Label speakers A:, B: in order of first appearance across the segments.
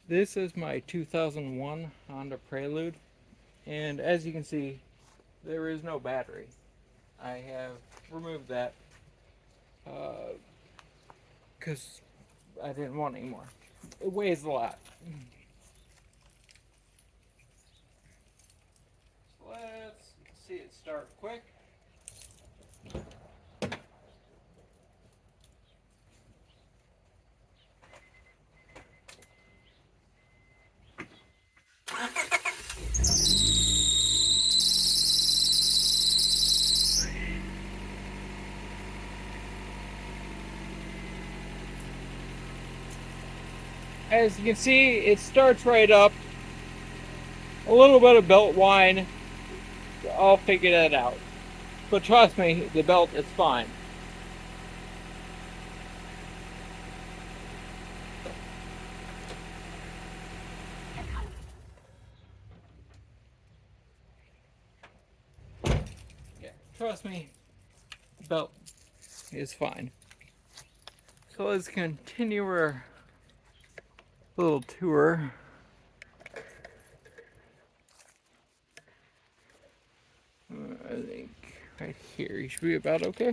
A: This is my 2001 Honda Prelude, and as you can see, there is no battery. I have removed that because I didn't want any more. It weighs a lot. Let's see it start quick. As you can see, it starts right up. A little bit of belt whine, I'll figure that out. But trust me, the belt is fine. Yeah, trust me, the belt is fine. So let's continue our little tour. I think right here you should be about okay.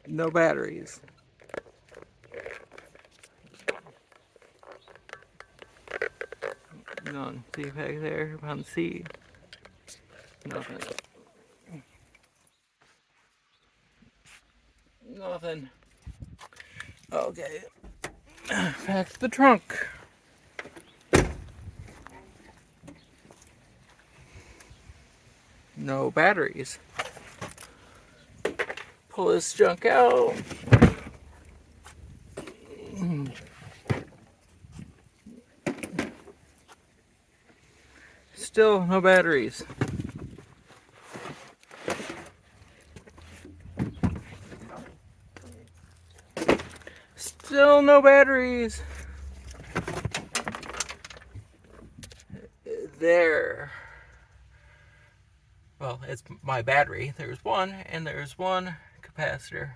A: No batteries. None. See back there on the seat. Nothing. Nothing. Okay. Back to the trunk. No batteries. Pull this junk out. Still no batteries. Still no batteries. There. Well, it's my battery. There's one, and there's one capacitor.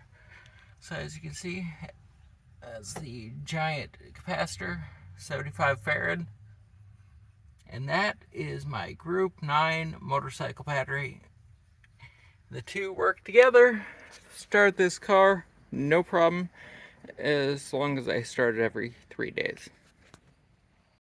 A: So as you can see, that's the giant capacitor, 75 farad. And that is my Group 9 motorcycle battery. The two work together. Start this car, no problem, as long as I start it every 3 days.